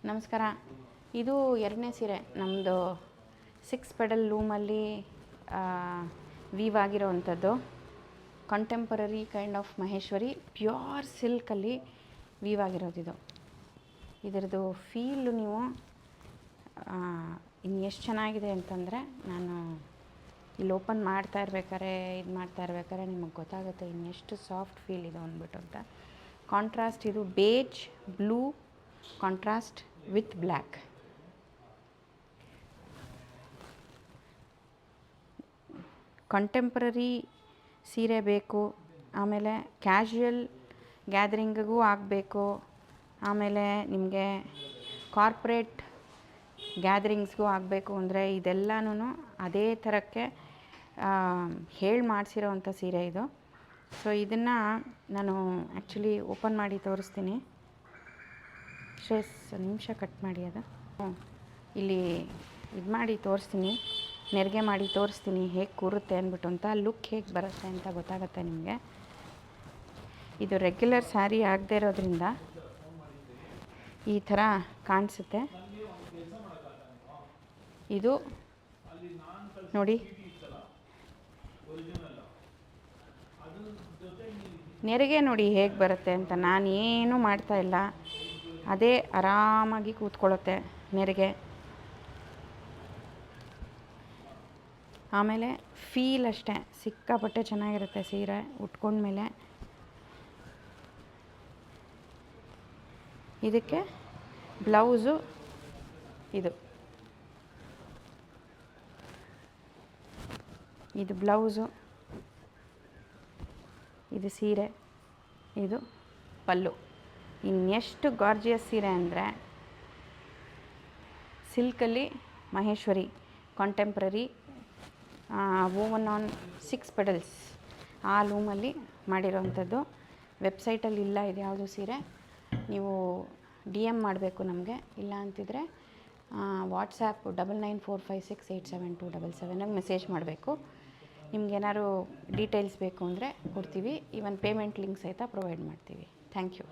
ನಮಸ್ಕಾರ. ಇದು ಎರಡನೇ ಸೀರೆ ನಮ್ಮದು 6 ಪೆಡಲ್ ಲೂಮಲ್ಲಿ ವೀವ್ ಆಗಿರೋವಂಥದ್ದು. Contemporary kind of Maheshwari pure ಸಿಲ್ಕಲ್ಲಿ ವೀವ್ ಆಗಿರೋದಿದು. ಇದರದ್ದು ಫೀಲು ನೀವು ಇನ್ನು ಎಷ್ಟು ಚೆನ್ನಾಗಿದೆ ಅಂತಂದರೆ, ನಾನು ಇಲ್ಲಿ ಓಪನ್ ಮಾಡ್ತಾ ಇರ್ಬೇಕಾದ್ರೆ ನಿಮಗೆ ಗೊತ್ತಾಗುತ್ತೆ ಇನ್ನೆಷ್ಟು ಸಾಫ್ಟ್ ಫೀಲ್ ಇದು ಅಂದ್ಬಿಟ್ಟು ಅಂತ. ಕಾಂಟ್ರಾಸ್ಟ್ ಇದು beige blue contrast with black. Contemporary ಸೀರೆ ಬೇಕು, ಆಮೇಲೆ ಕ್ಯಾಶುಯಲ್ ಗ್ಯಾದರಿಂಗಿಗೂ ಆಗಬೇಕು, ಆಮೇಲೆ ನಿಮಗೆ ಕಾರ್ಪೊರೇಟ್ ಗ್ಯಾದರಿಂಗ್ಸ್ಗೂ ಆಗಬೇಕು ಅಂದರೆ ಇದೆಲ್ಲನೂ ಅದೇ ಥರಕ್ಕೆ ಹೇಳಿ ಮಾಡಿಸಿರೋವಂಥ ಸೀರೆ ಇದು. ಸೊ ಇದನ್ನು ನಾನು ಆ್ಯಕ್ಚುಲಿ ಓಪನ್ ಮಾಡಿ ತೋರಿಸ್ತೀನಿ. ನಿಮಿಷ ಕಟ್ ಮಾಡಿ ಅದು ಇಲ್ಲಿ ಇದು ಮಾಡಿ ತೋರಿಸ್ತೀನಿ, ನೆರಿಗೆ ಮಾಡಿ ತೋರಿಸ್ತೀನಿ ಹೇಗೆ ಕೂರುತ್ತೆ ಅಂದ್ಬಿಟ್ಟು ಅಂತ. ಲುಕ್ ಹೇಗೆ ಬರುತ್ತೆ ಅಂತ ಗೊತ್ತಾಗುತ್ತೆ ನಿಮಗೆ. ಇದು ರೆಗ್ಯುಲರ್ ಸ್ಯಾರಿ ಆಗದೆ ಇರೋದ್ರಿಂದ ಈ ಥರ ಕಾಣಿಸುತ್ತೆ. ಇದು ನೋಡಿ, ನೆರಿಗೆ ನೋಡಿ ಹೇಗೆ ಬರುತ್ತೆ ಅಂತ. ನಾನು ಏನೂ ಮಾಡ್ತಾಯಿಲ್ಲ, ಅದೇ ಆರಾಮಾಗಿ ಕೂತ್ಕೊಳ್ಳುತ್ತೆ ನೆರಿಗೆ. ಆಮೇಲೆ ಫೀಲ್ ಅಷ್ಟೇ ಸಿಕ್ಕಾಪಟ್ಟೆ ಚೆನ್ನಾಗಿರುತ್ತೆ ಸೀರೆ ಉಟ್ಕೊಂಡ್ಮೇಲೆ. ಇದಕ್ಕೆ ಬ್ಲೌಸು ಇದು ಬ್ಲೌಸು, ಇದು ಸೀರೆ, ಇದು ಪಲ್ಲು. ಇನ್ನೆಷ್ಟು ಗಾರ್ಜಿಯಸ್ ಸೀರೆ ಅಂದರೆ, ಸಿಲ್ಕಲ್ಲಿ ಮಹೇಶ್ವರಿ ಕಾಂಟೆಂಪ್ರರಿ ವೋವನ್ ಆನ್ 6 ಪೆಡಲ್ಸ್ ಆ ಲೂಮಲ್ಲಿ ಮಾಡಿರೋವಂಥದ್ದು. ವೆಬ್ಸೈಟಲ್ಲಿ ಇಲ್ಲ ಇದು ಯಾವುದು ಸೀರೆ. ನೀವು DM ಮಾಡಬೇಕು ನಮಗೆ. ಇಲ್ಲ ಅಂತಿದ್ರೆ ವಾಟ್ಸಾಪ್ 9945687277 ಮೆಸೇಜ್ ಮಾಡಬೇಕು. ನಿಮ್ಗೇನಾದ್ರು ಡೀಟೇಲ್ಸ್ ಬೇಕು ಅಂದರೆ ಕೊಡ್ತೀವಿ. ಈವನ್ ಪೇಮೆಂಟ್ ಲಿಂಕ್ ಸಹಿತ ಪ್ರೊವೈಡ್ ಮಾಡ್ತೀವಿ. Thank you.